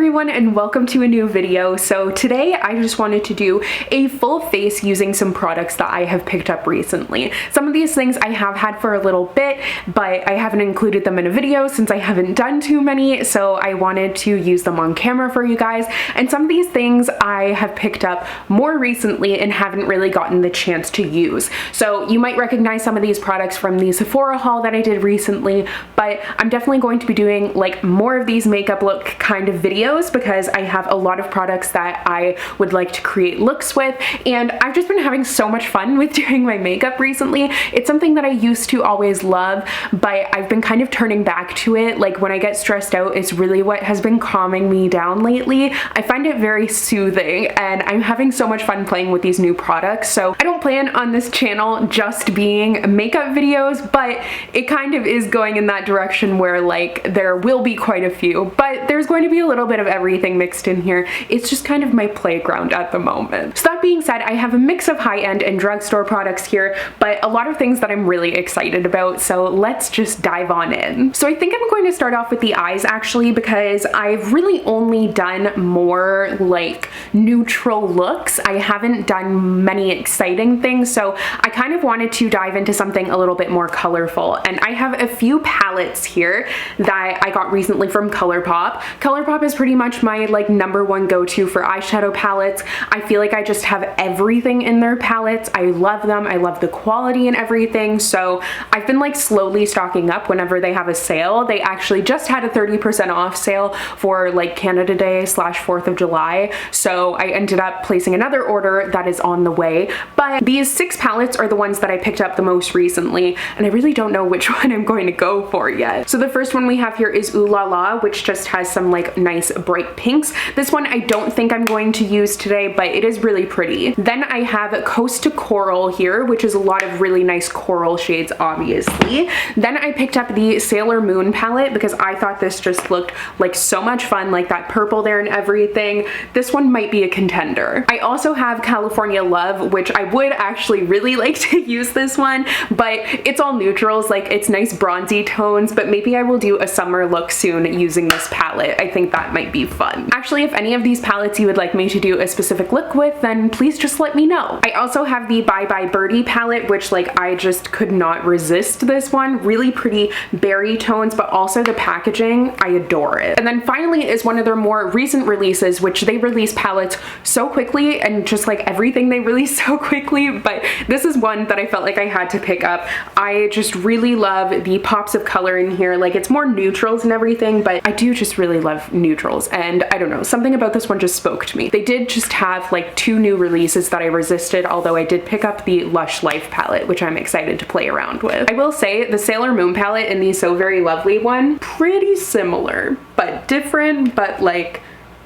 everyone and welcome to a new video. So today I just wanted to do a full face using some products that I have picked up recently. Some of these things I have had for a little bit, but I haven't included them in a video since I haven't done too many, so I wanted to use them on camera for you guys. And some of these things I have picked up more recently and haven't really gotten the chance to use. So you might recognize some of these products from the Sephora haul that I did recently, but I'm definitely going to be doing like more of these makeup look kind of videos because I have a lot of products that I would like to create looks with, and I've just been having so much fun with doing my makeup recently. It's something that I used to always love, but I've been kind of turning back to it. Like when I get stressed out, it's really what has been calming me down lately. I find it very soothing and I'm having so much fun playing with these new products. So I don't plan on this channel just being makeup videos, but it kind of is going in that direction where like there will be quite a few, but there's going to be a little bit of everything mixed in here. It's just kind of my playground at the moment. So that being said, I have a mix of high-end and drugstore products here, but a lot of things that I'm really excited about, so let's just dive on in. So I think I'm going to start off with the eyes actually, because I've really only done more like neutral looks. I haven't done many exciting things, so I kind of wanted to dive into something a little bit more colorful. And I have a few palettes here that I got recently from ColourPop. ColourPop is pretty much my like #1 go-to for eyeshadow palettes. I feel like I just have everything in their palettes. I love them. I love the quality and everything. So I've been like slowly stocking up whenever they have a sale. They actually just had a 30% off sale for like Canada Day / 4th of July. So I ended up placing another order that is on the way. But these 6 palettes are the ones that I picked up the most recently, and I really don't know which one I'm going to go for yet. So the first one we have here is Ooh La La, which just has some like nice bright pinks. This one I don't think I'm going to use today, but it is really pretty. Then I have Coast to Coral here, which is a lot of really nice coral shades, obviously. Then I picked up the Sailor Moon palette because I thought this just looked like so much fun, like that purple there and everything. This one might be a contender. I also have California Love, which I would actually really like to use this one, but it's all neutrals, like it's nice bronzy tones, but maybe I will do a summer look soon using this palette. I think that might be fun. Actually, if any of these palettes you would like me to do a specific look with, then please just let me know. I also have the Bye Bye Birdie palette, which like I just could not resist this one. Really pretty berry tones, but also the packaging, I adore it. And then finally is one of their more recent releases, which they release palettes so quickly and just like everything they release so quickly, but this is one that I felt like I had to pick up. I just really love the pops of color in here. Like it's more neutrals and everything, but I do just really love neutrals, and I don't know, something about this one just spoke to me. They did just have like 2 new releases that I resisted, although I did pick up the Lush Life palette, which I'm excited to play around with. I will say the Sailor Moon palette and the So Very Lovely one, pretty similar, but different, but like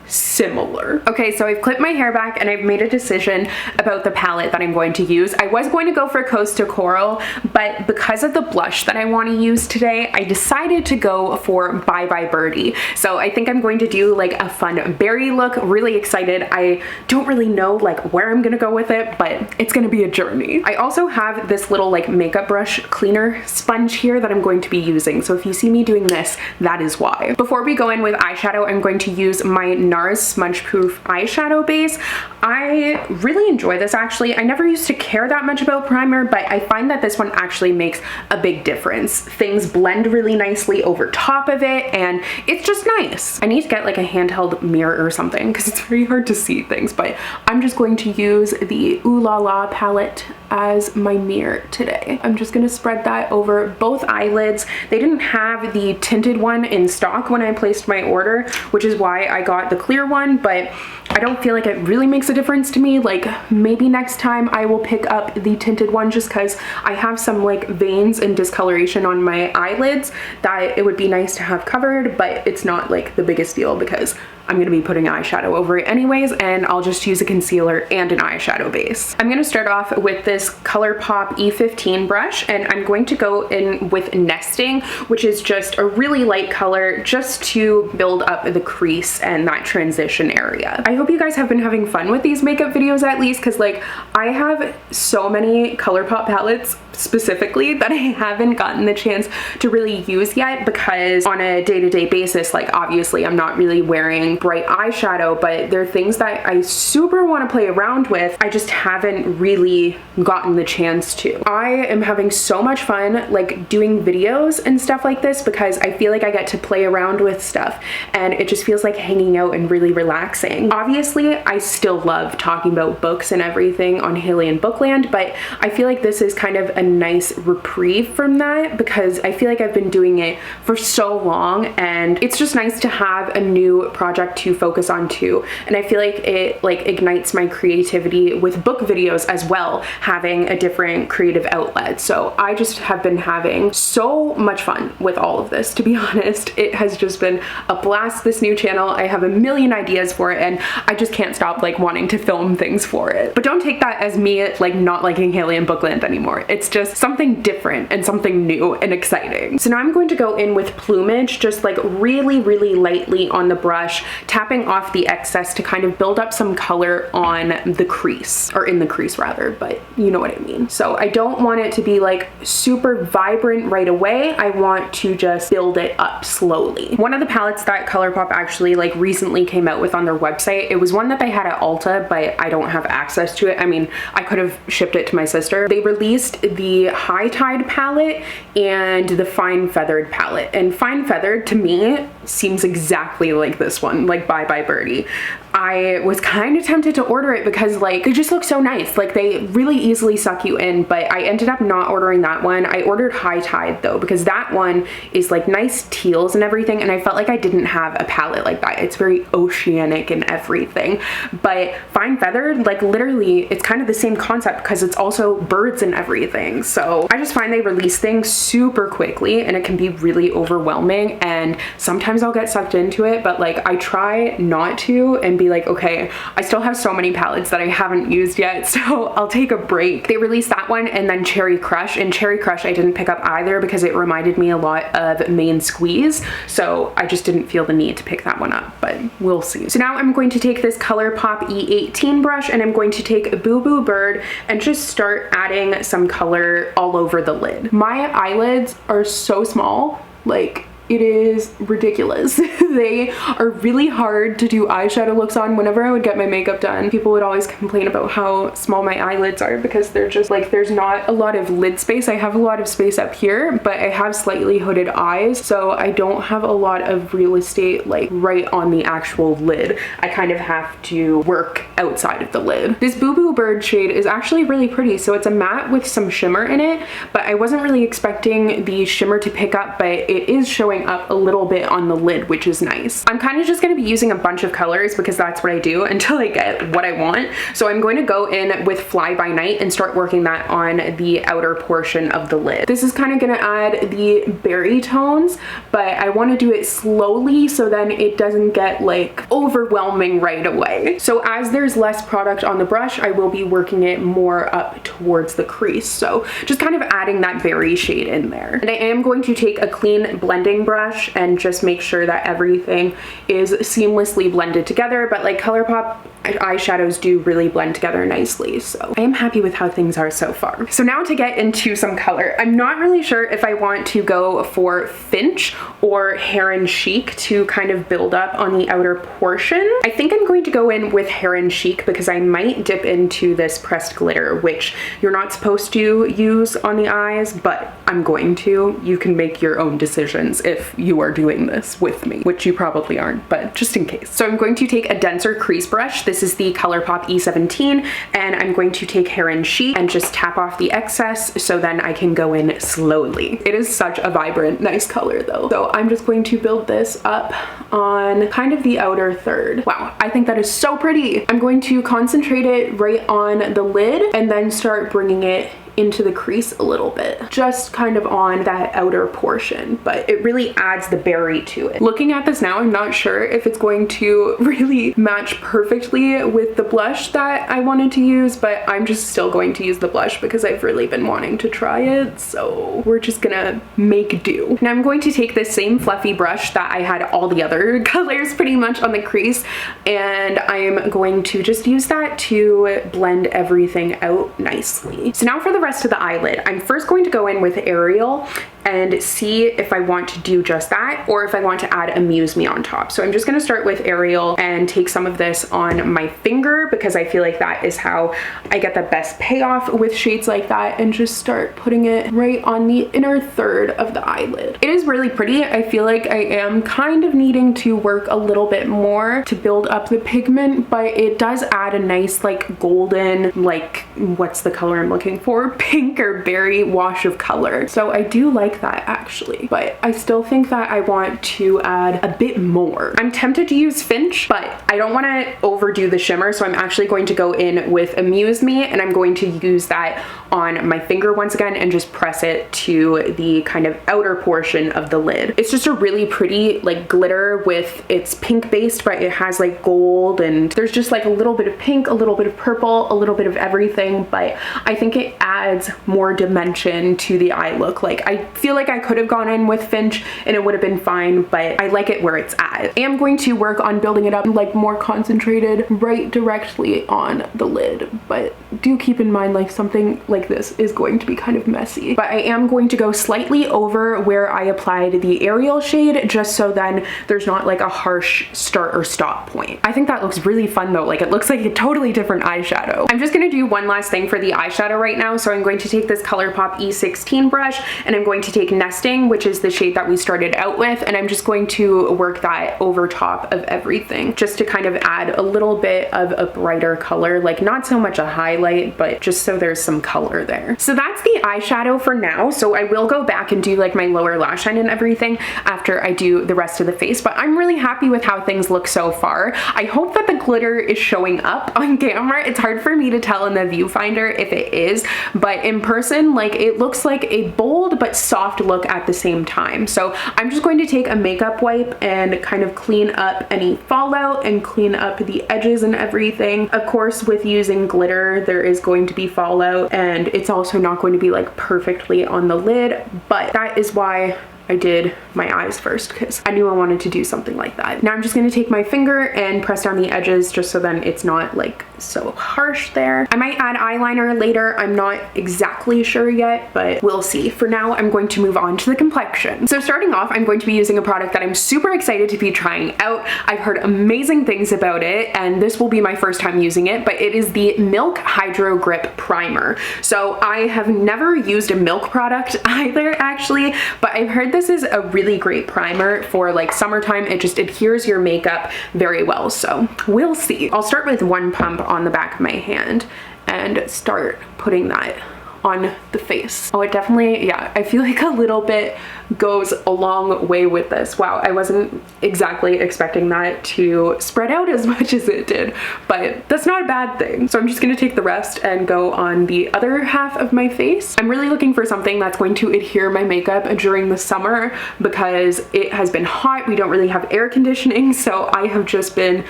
similar. Okay, so I've clipped my hair back and I've made a decision about the palette that I'm going to use. I was going to go for Coast to Coral, but because of the blush that I want to use today, I decided to go for Bye Bye Birdie. So I think I'm going to do like a fun berry look. Really excited. I don't really know like where I'm gonna go with it, but it's gonna be a journey. I also have this little like makeup brush cleaner sponge here that I'm going to be using. So if you see me doing this, that is why. Before we go in with eyeshadow, I'm going to use my NARS Smudge Proof eyeshadow base. I really enjoy this actually. I never used to care that much about primer, but I find that this one actually makes a big difference. Things blend really nicely over top of it and it's just nice. I need to get like a handheld mirror or something because it's very hard to see things, but I'm just going to use the Ooh La La palette as my mirror today. I'm just gonna spread that over both eyelids. They didn't have the tinted one in stock when I placed my order, which is why I got the clear one, but I don't feel like it really makes a difference to me. Like maybe next time I will pick up the tinted one just because I have some like veins and discoloration on my eyelids that it would be nice to have covered, but it's not like the biggest deal because I'm gonna be putting eyeshadow over it anyways, and I'll just use a concealer and an eyeshadow base. I'm gonna start off with this ColourPop E15 brush, and I'm going to go in with Nesting, which is just a really light color just to build up the crease and that transition area. I hope you guys have been having fun with these makeup videos at least, because like I have so many ColourPop palettes specifically that I haven't gotten the chance to really use yet, because on a day-to-day basis, like obviously I'm not really wearing bright eyeshadow, but there are things that I super want to play around with. I just haven't really gotten the chance to. I am having so much fun like doing videos and stuff like this, because I feel like I get to play around with stuff and it just feels like hanging out and really relaxing. Obviously, I still love talking about books and everything on Hailey and Bookland, but I feel like this is kind of a nice reprieve from that, because I feel like I've been doing it for so long and it's just nice to have a new project to focus on too. And I feel like it like ignites my creativity with book videos as well, having a different creative outlet. So I just have been having so much fun with all of this, to be honest. It has just been a blast, this new channel. I have a million ideas for it and I just can't stop like wanting to film things for it. But don't take that as me like not liking Hailey and Bookland anymore. It's just something different and something new and exciting. So now I'm going to go in with plumage, just like really lightly on the brush, tapping off the excess to kind of build up some color on the crease, or in the crease rather, but you know what I mean. So I don't want it to be like super vibrant right away. I want to just build it up slowly. One of the palettes that ColourPop actually like recently came out with on their website, it was one that they had at Ulta, but I don't have access to it. I mean, I could have shipped it to my sister. They released the High Tide palette and the Fine Feathered palette, and Fine Feathered to me seems exactly like this one, like Bye Bye Birdie. I was kind of tempted to order it because like they just look so nice, like they really easily suck you in, but I ended up not ordering that one. I ordered High Tide though, because that one is like nice teals and everything, and I felt like I didn't have a palette like that. It's very oceanic and everything. But Fine Feathered, like literally it's kind of the same concept because it's also birds and everything. So I just find they release things super quickly and it can be really overwhelming, and sometimes I'll get sucked into it, but like I try not to and be like, okay, I still have so many palettes that I haven't used yet, so I'll take a break. They released that one and then Cherry Crush, and Cherry Crush I didn't pick up either because it reminded me a lot of Main Squeeze, so I just didn't feel the need to pick that one up, but we'll see. So now I'm going to take this ColourPop E18 brush and I'm going to take Boo Boo Bird and just start adding some color all over the lid. My eyelids are so small, like it is ridiculous. They are really hard to do eyeshadow looks on. Whenever I would get my makeup done, people would always complain about how small my eyelids are because they're just like, there's not a lot of lid space. I have a lot of space up here, but I have slightly hooded eyes, so I don't have a lot of real estate like right on the actual lid. I kind of have to work outside of the lid. This Boo Boo Bird shade is actually really pretty. So it's a matte with some shimmer in it, but I wasn't really expecting the shimmer to pick up, but it is showing up a little bit on the lid, which is nice. I'm kind of just going to be using a bunch of colors because that's what I do until I get what I want. So I'm going to go in with Fly By Night and start working that on the outer portion of the lid. This is kind of going to add the berry tones, but I want to do it slowly so then it doesn't get like overwhelming right away. So as there's less product on the brush, I will be working it more up towards the crease. So just kind of adding that berry shade in there. And I am going to take a clean blending brush and just make sure that everything is seamlessly blended together, but like ColourPop eyeshadows do really blend together nicely, so I am happy with how things are so far. So now to get into some color. I'm not really sure if I want to go for Finch or Heron Chic to kind of build up on the outer portion. I think I'm going to go in with Heron Chic because I might dip into this pressed glitter, which you're not supposed to use on the eyes, but I'm going to. You can make your own decisions if you are doing this with me, which you probably aren't, but just in case. So I'm going to take a denser crease brush. This is the ColourPop E17, and I'm going to take Heron Chic and just tap off the excess so then I can go in slowly. It is such a vibrant, nice color though. So I'm just going to build this up on kind of the outer third. Wow, I think that is so pretty. I'm going to concentrate it right on the lid and then start bringing it into the crease a little bit, just kind of on that outer portion, but it really adds the berry to it. Looking at this now, I'm not sure if it's going to really match perfectly with the blush that I wanted to use, but I'm just still going to use the blush because I've really been wanting to try it, so we're just gonna make do. Now I'm going to take this same fluffy brush that I had all the other colors pretty much on the crease, and I'm going to just use that to blend everything out nicely. So now for the rest of the eyelid, I'm first going to go in with Ariel and see if I want to do just that or if I want to add Amuse Me on top. So I'm just gonna start with Ariel and take some of this on my finger because I feel like that is how I get the best payoff with shades like that, and just start putting it right on the inner third of the eyelid. It is really pretty. I feel like I am kind of needing to work a little bit more to build up the pigment, but it does add a nice like golden, like, what's the color I'm looking for? Pink or berry wash of color. So I do like that actually, but I still think that I want to add a bit more. I'm tempted to use Finch, but I don't want to overdo the shimmer, so I'm actually going to go in with Amuse Me, and I'm going to use that on my finger once again and just press it to the kind of outer portion of the lid. It's just a really pretty like glitter with, it's pink based, but it has like gold, and there's just like a little bit of pink, a little bit of purple, a little bit of everything, but I think it adds more dimension to the eye look. Like, I feel like I could have gone in with Finch and it would have been fine, but I like it where it's at. I am going to work on building it up like more concentrated right directly on the lid, but do keep in mind like something like this is going to be kind of messy. But I am going to go slightly over where I applied the Ariel shade, just so then there's not like a harsh start or stop point. I think that looks really fun though. Like, it looks like a totally different eyeshadow. I'm just gonna do one last thing for the eyeshadow right now. So I'm going to take this ColourPop E16 brush, and I'm going to take Nesting, which is the shade that we started out with, and I'm just going to work that over top of everything just to kind of add a little bit of a brighter color, like not so much a highlight, but just so there's some color there. So that's the eyeshadow for now. So I will go back and do like my lower lash line and everything after I do the rest of the face, but I'm really happy with how things look so far. I hope that the glitter is showing up on camera. It's hard for me to tell in the viewfinder if it is, but in person, like, it looks like a bold but soft look at the same time. So I'm just going to take a makeup wipe and kind of clean up any fallout and clean up the edges and everything. Of course, with using glitter, there is going to be fallout, and it's also not going to be like perfectly on the lid, but that is why I did my eyes first, because I knew I wanted to do something like that. Now I'm just gonna take my finger and press down the edges just so then it's not like so harsh there. I might add eyeliner later. I'm not exactly sure yet, but we'll see. For now, I'm going to move on to the complexion. So starting off, I'm going to be using a product that I'm super excited to be trying out. I've heard amazing things about it, and this will be my first time using it, but it is the Milk Hydro Grip Primer. So I have never used a Milk product either, actually, but I've heard this is a really great primer for like summertime. It just adheres your makeup very well, so we'll see. I'll start with one pump on the back of my hand and start putting that on the face. Oh, it definitely, yeah, I feel like a little bit goes a long way with this. Wow, I wasn't exactly expecting that to spread out as much as it did, but that's not a bad thing. So I'm just gonna take the rest and go on the other half of my face. I'm really looking for something that's going to adhere my makeup during the summer because it has been hot. We don't really have air conditioning, so I have just been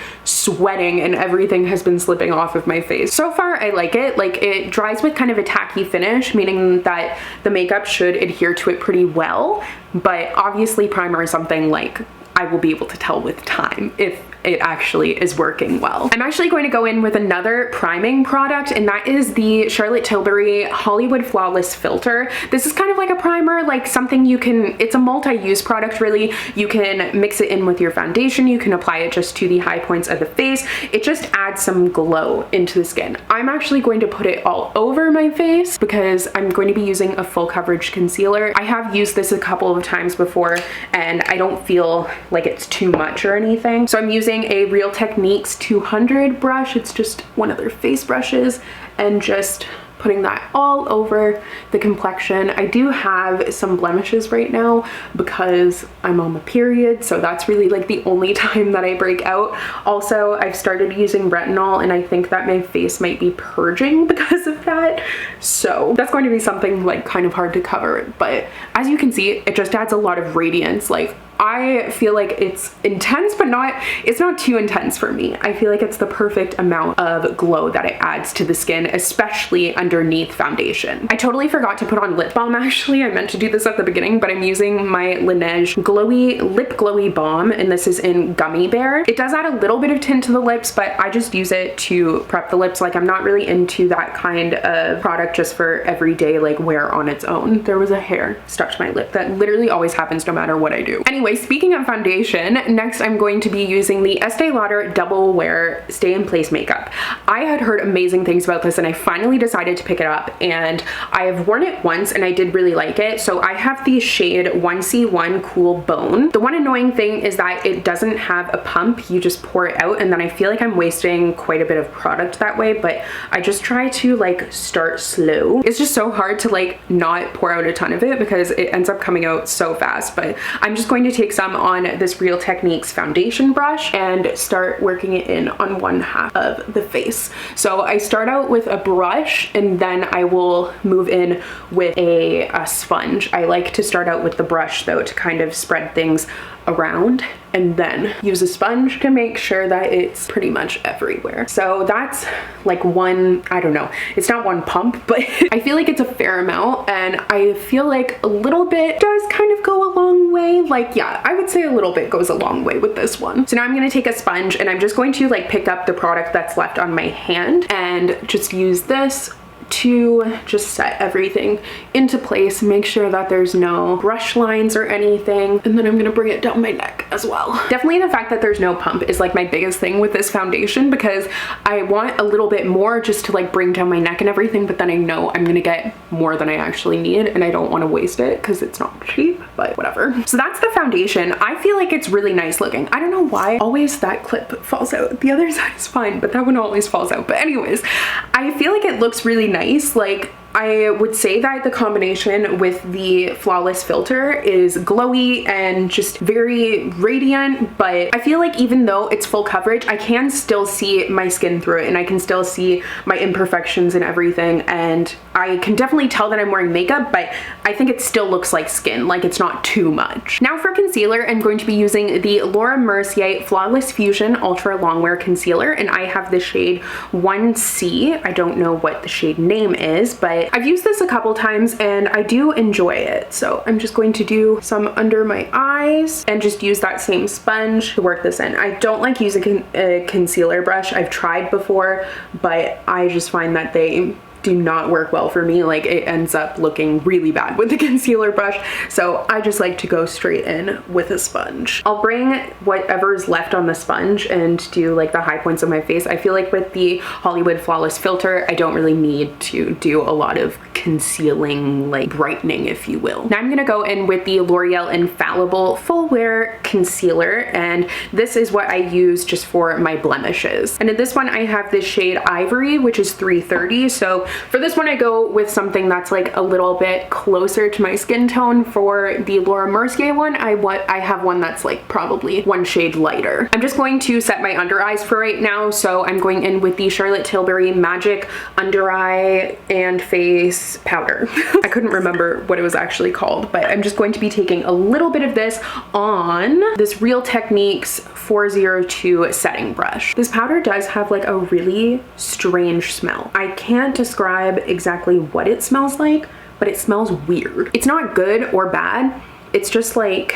sweating and everything has been slipping off of my face. So far, I like it. Like, it dries with kind of a tacky finish, meaning that the makeup should adhere to it pretty well. But obviously primer is something like I will be able to tell with time if it actually is working well. I'm actually going to go in with another priming product, and that is the Charlotte Tilbury Hollywood Flawless Filter. This is kind of like a primer, like something you can, it's a multi-use product really. You can mix it in with your foundation, you can apply it just to the high points of the face. It just adds some glow into the skin. I'm actually going to put it all over my face because I'm going to be using a full coverage concealer. I have used this a couple of times before and I don't feel like it's too much or anything. So I'm using a Real Techniques 200 brush. It's just one of their face brushes, and just putting that all over the complexion. I do have some blemishes right now because I'm on my period, so that's really like the only time that I break out. Also, I've started using retinol and I think that my face might be purging because of that, so that's going to be something like kind of hard to cover. But as you can see, it just adds a lot of radiance. Like, I feel like it's intense, but it's not too intense for me. I feel like it's the perfect amount of glow that it adds to the skin, especially underneath foundation. I totally forgot to put on lip balm actually. I meant to do this at the beginning, but I'm using my Laneige Lip Glowy Balm, and this is in Gummy Bear. It does add a little bit of tint to the lips, but I just use it to prep the lips. Like, I'm not really into that kind of product just for everyday like wear on its own. There was a hair stuck to my lip. That literally always happens no matter what I do. Anyway, speaking of foundation, next I'm going to be using the Estee Lauder Double Wear Stay in Place Makeup. I had heard amazing things about this and I finally decided to pick it up, and I have worn it once and I did really like it. So I have the shade 1C1 Cool Bone. The one annoying thing is that it doesn't have a pump. You just pour it out, and then I feel like I'm wasting quite a bit of product that way, but I just try to like start slow. It's just so hard to like not pour out a ton of it because it ends up coming out so fast. But I'm just going to take some on this Real Techniques foundation brush and start working it in on one half of the face. So I start out with a brush and then I will move in with a sponge. I like to start out with the brush though to kind of spread things around, and then use a sponge to make sure that it's pretty much everywhere. So that's like one, I don't know, it's not one pump, but I feel like it's a fair amount, and I feel like a little bit does kind of go a long way. Like, yeah, I would say a little bit goes a long way with this one. So now I'm gonna take a sponge and I'm just going to like pick up the product that's left on my hand and just use this to just set everything into place, make sure that there's no brush lines or anything, and then I'm gonna bring it down my neck as well. Definitely the fact that there's no pump is like my biggest thing with this foundation, because I want a little bit more just to like bring down my neck and everything, but then I know I'm gonna get more than I actually need and I don't want to waste it because it's not cheap, but whatever. So that's the foundation. I feel like it's really nice looking. I don't know why always that clip falls out. The other side is fine, but that one always falls out. But anyways, I feel like it looks really nice. Like, I would say that the combination with the Flawless filter is glowy and just very radiant, but I feel like even though it's full coverage, I can still see my skin through it and I can still see my imperfections and everything, and I can definitely tell that I'm wearing makeup, but I think it still looks like skin, like it's not too much. Now for concealer, I'm going to be using the Laura Mercier Flawless Fusion Ultra Longwear Concealer, and I have the shade 1C. I don't know what the shade name is, but I've used this a couple times and I do enjoy it. So I'm just going to do some under my eyes and just use that same sponge to work this in. I don't like using a concealer brush. I've tried before, but I just find that they do not work well for me. Like, it ends up looking really bad with the concealer brush, so I just like to go straight in with a sponge. I'll bring whatever's left on the sponge and do like the high points of my face. I feel like with the Hollywood Flawless filter, I don't really need to do a lot of concealing, like brightening, if you will. Now I'm gonna go in with the L'Oreal Infallible Full Wear Concealer, and this is what I use just for my blemishes. And in this one, I have this shade Ivory, which is 330. So for this one, I go with something that's like a little bit closer to my skin tone. For the Laura Mercier one, I have one that's like probably one shade lighter. I'm just going to set my under eyes for right now. So I'm going in with the Charlotte Tilbury Magic Under Eye and Face Powder. I couldn't remember what it was actually called, but I'm just going to be taking a little bit of this on this Real Techniques 402 setting brush. This powder does have like a really strange smell. I can't describe exactly what it smells like, but it smells weird. It's not good or bad. It's just like,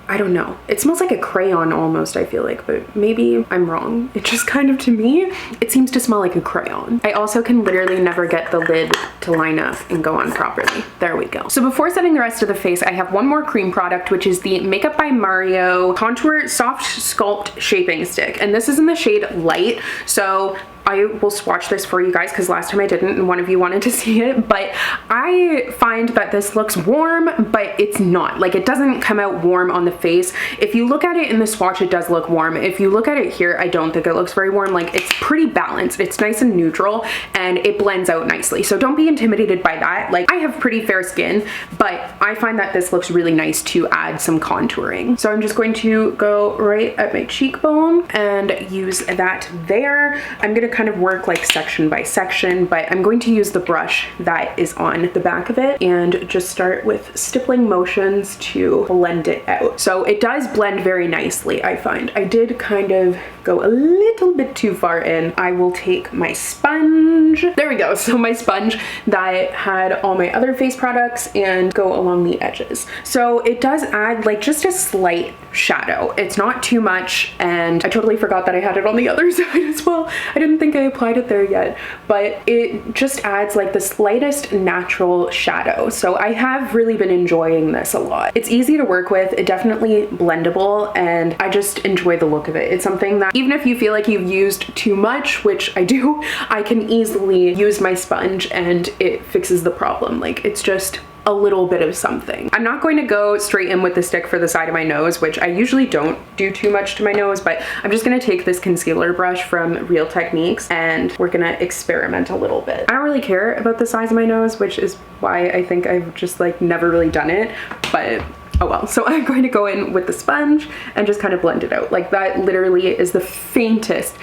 I don't know. It smells like a crayon almost, I feel like, but maybe I'm wrong. It just kind of, to me, it seems to smell like a crayon. I also can literally never get the lid to line up and go on properly. There we go. So before setting the rest of the face, I have one more cream product, which is the Makeup by Mario Contour Soft Sculpt Shaping Stick. And this is in the shade Light. So I will swatch this for you guys because last time I didn't and one of you wanted to see it, but I find that this looks warm, but it's not. Like, it doesn't come out warm on the face. If you look at it in the swatch, it does look warm. If you look at it here, I don't think it looks very warm. Like, it's pretty balanced. It's nice and neutral and it blends out nicely. So don't be intimidated by that. Like, I have pretty fair skin, but I find that this looks really nice to add some contouring. So I'm just going to go right at my cheekbone and use that there. I'm gonna kind of work like section by section, but I'm going to use the brush that is on the back of it and just start with stippling motions to blend it out. So it does blend very nicely, I find. I did kind of go a little bit too far in. I will take my sponge. There we go. So my sponge that had all my other face products and go along the edges. So it does add like just a slight shadow. It's not too much, and I totally forgot that I had it on the other side as well. I didn't think I applied it there yet, but it just adds like the slightest natural shadow. So I have really been enjoying this a lot. It's easy to work with, it definitely blendable, and I just enjoy the look of it. It's something that even if you feel like you've used too much, which I do, I can easily use my sponge and it fixes the problem. Like, it's just a little bit of something. I'm not going to go straight in with the stick for the side of my nose, which I usually don't do too much to my nose, but I'm just gonna take this concealer brush from Real Techniques and we're gonna experiment a little bit. I don't really care about the size of my nose, which is why I think I've just like never really done it, but oh well. So I'm going to go in with the sponge and just kind of blend it out. Like, that literally is the faintest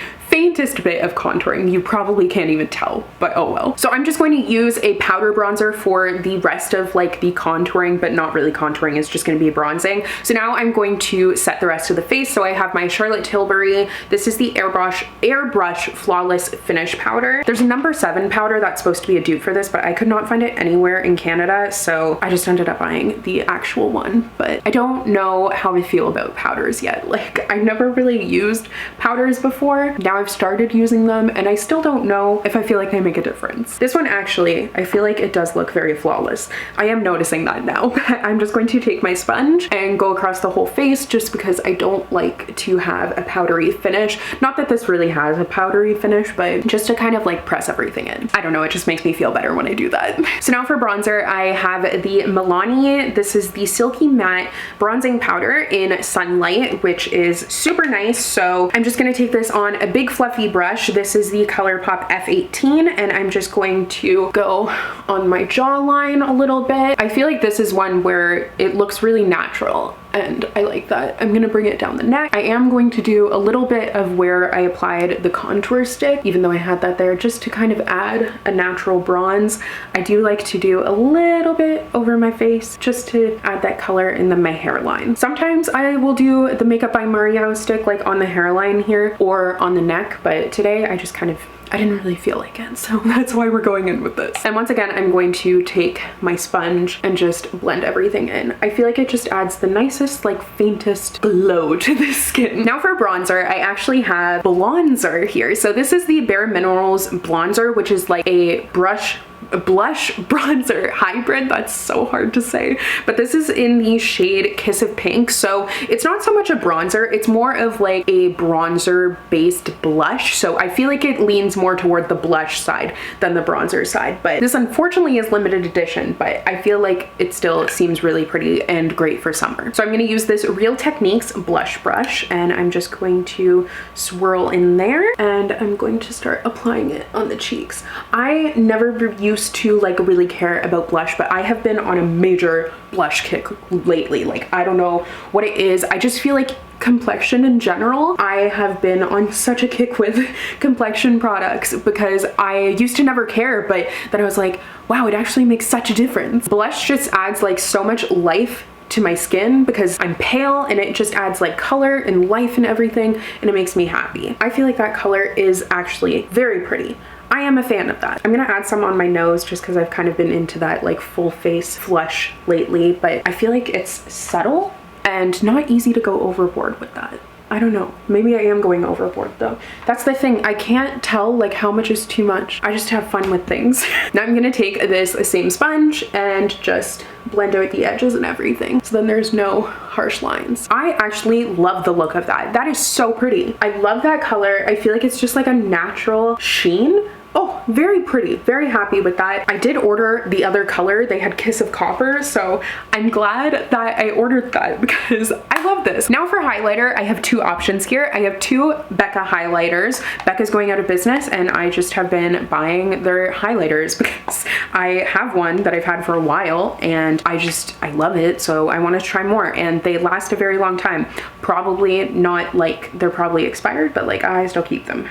bit of contouring. You probably can't even tell, but oh well. So I'm just going to use a powder bronzer for the rest of like the contouring, but not really contouring. It's just going to be bronzing. So now I'm going to set the rest of the face. So I have my Charlotte Tilbury. This is the Airbrush Flawless Finish Powder. There's a number 7 powder that's supposed to be a dupe for this, but I could not find it anywhere in Canada. So I just ended up buying the actual one, but I don't know how I feel about powders yet. Like, I've never really used powders before. Now I've started using them and I still don't know if I feel like they make a difference. This one actually, I feel like it does look very flawless. I am noticing that now. I'm just going to take my sponge and go across the whole face just because I don't like to have a powdery finish. Not that this really has a powdery finish, but just to kind of like press everything in. I don't know, it just makes me feel better when I do that. So now for bronzer, I have the Milani. This is the Silky Matte Bronzing Powder in Sunlight, which is super nice. So I'm just gonna take this on a big fluffy brush. This is the ColourPop F18 and I'm just going to go on my jawline a little bit. I feel like this is one where it looks really natural and I like that. I'm gonna bring it down the neck. I am going to do a little bit of where I applied the contour stick, even though I had that there, just to kind of add a natural bronze. I do like to do a little bit over my face just to add that color in my hairline. Sometimes I will do the Makeup by Mario stick like on the hairline here or on the neck, but today I just kind of I didn't really feel like it, so that's why we're going in with this. And once again, I'm going to take my sponge and just blend everything in. I feel like it just adds the nicest, like faintest glow to the skin. Now for bronzer, I actually have Blonzer here. So this is the Bare Minerals Blonzer, which is like a blush bronzer hybrid. That's so hard to say, but this is in the shade Kiss of Pink. So it's not so much a bronzer, it's more of like a bronzer based blush. So I feel like it leans more toward the blush side than the bronzer side, but this unfortunately is limited edition, but I feel like it still seems really pretty and great for summer. So I'm going to use this Real Techniques blush brush and I'm just going to swirl in there and I'm going to start applying it on the cheeks. I never used to like really care about blush, but I have been on a major blush kick lately. Like, I don't know what it is. I just feel like complexion in general, I have been on such a kick with complexion products because I used to never care, but then I was like, wow, it actually makes such a difference. Blush just adds like so much life to my skin because I'm pale and it just adds like color and life and everything, and it makes me happy. I feel like that color is actually very pretty. I am a fan of that. I'm gonna add some on my nose just because I've kind of been into that like full face flush lately, but I feel like it's subtle and not easy to go overboard with that. I don't know. Maybe I am going overboard though. That's the thing. I can't tell like how much is too much. I just have fun with things. Now I'm gonna take this same sponge and just blend out the edges and everything, so then there's no harsh lines. I actually love the look of that. That is so pretty. I love that color. I feel like it's just like a natural sheen. Oh, very pretty. Very happy with that. I did order the other color. They had Kiss of Copper, so I'm glad that I ordered that because I love this. Now for highlighter, I have two options here. I have two Becca highlighters. Becca's going out of business and I just have been buying their highlighters because I have one that I've had for a while and I love it, so I want to try more, and they last a very long time. Probably not like they're probably expired, but like I still keep them.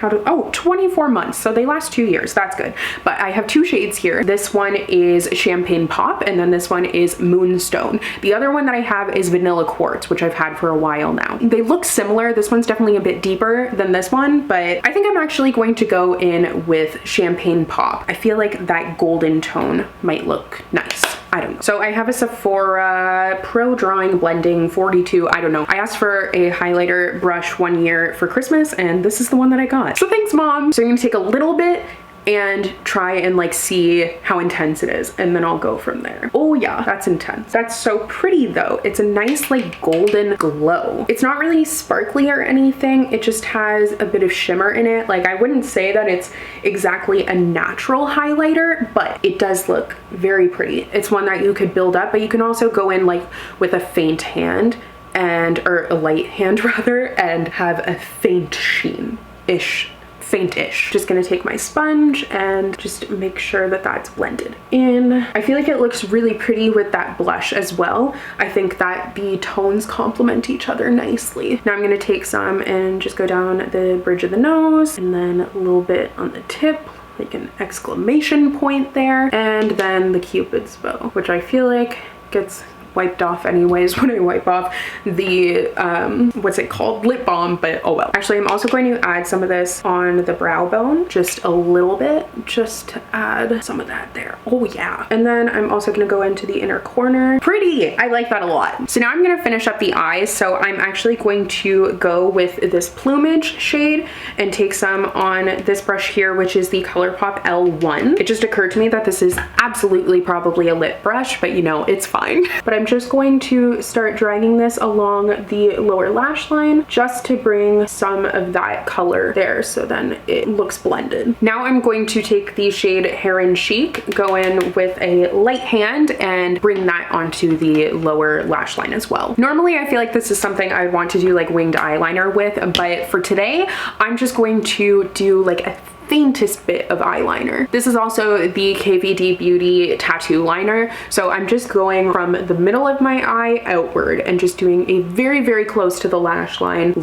24 months, so they last 2 years. That's good. But I have two shades here. This one is Champagne Pop and then this one is Moonstone. The other one that I have is Vanilla Quartz, which I've had for a while now. They look similar. This one's definitely a bit deeper than this one, but I think I'm actually going to go in with Champagne Pop. I feel like that golden tone might look nice. I don't know. So I have a Sephora Pro Drawing Blending 42. I don't know. I asked for a highlighter brush 1 year for Christmas and this is the one that I got. So thanks, Mom. So I'm gonna take a little bit and try and like see how intense it is, and then I'll go from there. Oh yeah, that's intense. That's so pretty though. It's a nice like golden glow. It's not really sparkly or anything. It just has a bit of shimmer in it. Like I wouldn't say that it's exactly a natural highlighter, but it does look very pretty. It's one that you could build up, but you can also go in like with a faint hand or a light hand rather, and have a faint sheen-ish. Faint-ish. Just gonna take my sponge and just make sure that that's blended in. I feel like it looks really pretty with that blush as well. I think that the tones complement each other nicely. Now I'm gonna take some and just go down the bridge of the nose and then a little bit on the tip, like an exclamation point there, and then the Cupid's bow, which I feel like gets wiped off anyways when I wipe off the what's it called, lip balm, but oh well. Actually, I'm also going to add some of this on the brow bone, just a little bit, just to add some of that there. Oh yeah. And then I'm also going to go into the inner corner. Pretty. I like that a lot. So now I'm going to finish up the eyes. So I'm actually going to go with this plumage shade and take some on this brush here, which is the ColourPop L1. It just occurred to me that this is absolutely probably a lip brush, but you know, it's fine. But I'm just going to start dragging this along the lower lash line just to bring some of that color there, so then it looks blended. Now I'm going to take the shade Heron Chic, go in with a light hand and bring that onto the lower lash line as well. Normally I feel like this is something I want to do like winged eyeliner with, but for today I'm just going to do like a faintest bit of eyeliner. This is also the KVD Beauty tattoo liner, so I'm just going from the middle of my eye outward and just doing a very, very close to the lash line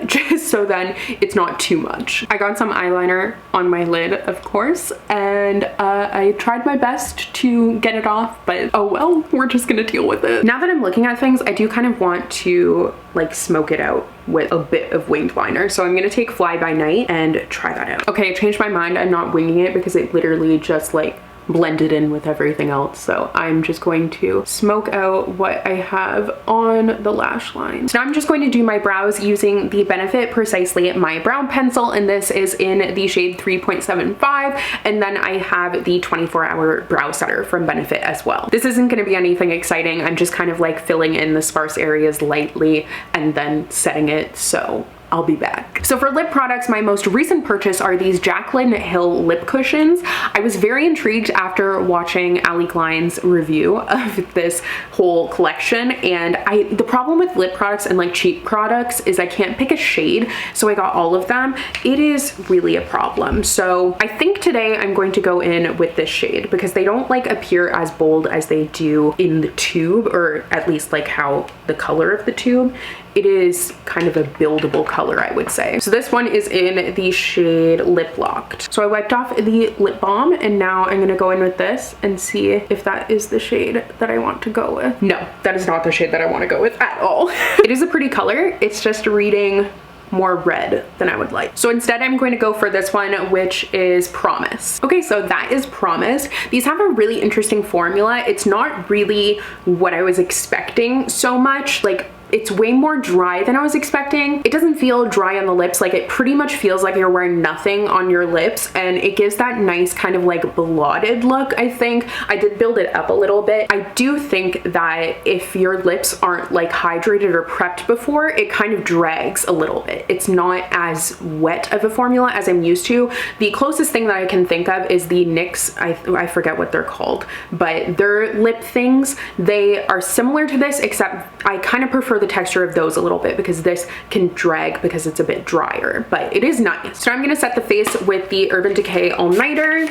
just so then it's not too much. I got some eyeliner on my lid, of course, and I tried my best to get it off, but oh well, we're just gonna deal with it. Now that I'm looking at things, I do kind of want to like smoke it out with a bit of winged liner, so I'm gonna take Fly By Night and try that out. Okay, I changed my mind. I'm not winging it because it literally just like blended in with everything else, so I'm just going to smoke out what I have on the lash line. So now I'm just going to do my brows using the Benefit Precisely My Brow Pencil, and this is in the shade 3.75, and then I have the 24-hour brow setter from Benefit as well. This isn't going to be anything exciting. I'm just kind of like filling in the sparse areas lightly and then setting it, so I'll be back. So for lip products, my most recent purchase are these Jaclyn Hill lip cushions. I was very intrigued after watching Ali Klein's review of this whole collection, and the problem with lip products and like cheap products is I can't pick a shade, so I got all of them. It is really a problem. So I think today I'm going to go in with this shade because they don't like appear as bold as they do in the tube, or at least like how the color of the tube. It is kind of a buildable color, I would say. So this one is in the shade Lip Locked. So I wiped off the lip balm and now I'm gonna go in with this and see if that is the shade that I want to go with. No, that is not the shade that I want to go with at all. It is a pretty color. It's just reading more red than I would like. So instead I'm going to go for this one, which is Promise. Okay, so that is Promise. These have a really interesting formula. It's not really what I was expecting so much. Like it's way more dry than I was expecting. It doesn't feel dry on the lips, like it pretty much feels like you're wearing nothing on your lips, and it gives that nice kind of like blotted look. I think I did build it up a little bit. I do think that if your lips aren't like hydrated or prepped before, it kind of drags a little bit. It's not as wet of a formula as I'm used to. The closest thing that I can think of is the NYX, I forget what they're called, but their lip things, they are similar to this, except I kind of prefer the texture of those a little bit because this can drag because it's a bit drier, but it is nice. So I'm gonna set the face with the Urban Decay All Nighter.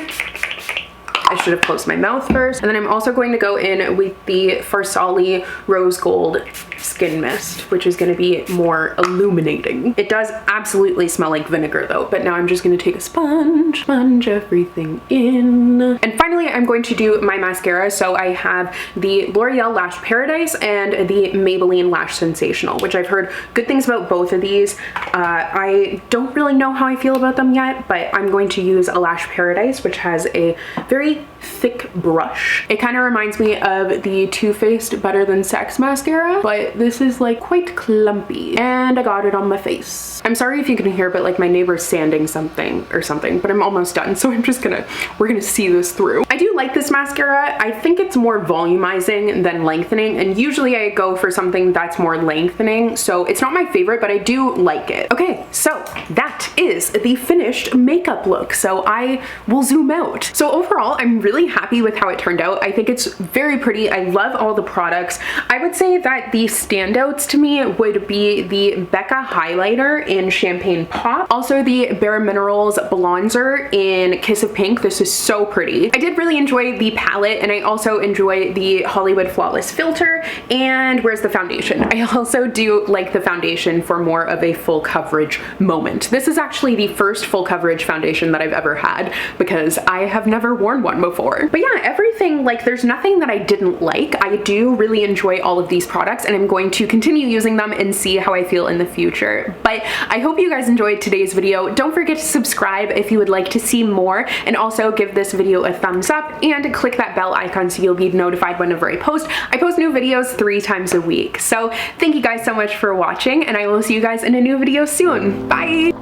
I should have closed my mouth first. And then I'm also going to go in with the Farsali Rose Gold Skin Mist, which is going to be more illuminating. It does absolutely smell like vinegar though, but now I'm just going to take a sponge everything in. And finally, I'm going to do my mascara. So I have the L'Oreal Lash Paradise and the Maybelline Lash Sensational, which I've heard good things about both of these. I don't really know how I feel about them yet, but I'm going to use a Lash Paradise, which has a very thick brush. It kind of reminds me of the Too Faced Better Than Sex mascara, but this is like quite clumpy, and I got it on my face. I'm sorry if you can hear, but like my neighbor's sanding something or something, but I'm almost done, so we're gonna see this through. I do like this mascara. I think it's more volumizing than lengthening, and usually I go for something that's more lengthening, so it's not my favorite, but I do like it. Okay, so that is the finished makeup look. So I will zoom out. So overall, I'm really happy with how it turned out. I think it's very pretty. I love all the products. I would say that the standouts to me would be the Becca highlighter in Champagne Pop, also the Bare Minerals bronzer in Kiss of Pink. This is so pretty. I did really enjoy the palette, and I also enjoy the Hollywood Flawless filter. And where's the foundation? I also do like the foundation for more of a full coverage moment. This is actually the first full coverage foundation that I've ever had because I have never worn one before. But yeah, everything, like there's nothing that I didn't like. I do really enjoy all of these products, and I'm going to continue using them and see how I feel in the future. But I hope you guys enjoyed today's video. Don't forget to subscribe if you would like to see more, and also give this video a thumbs up and click that bell icon so you'll be notified whenever I post. I post new videos 3 times a week. So thank you guys so much for watching, and I will see you guys in a new video soon. Bye!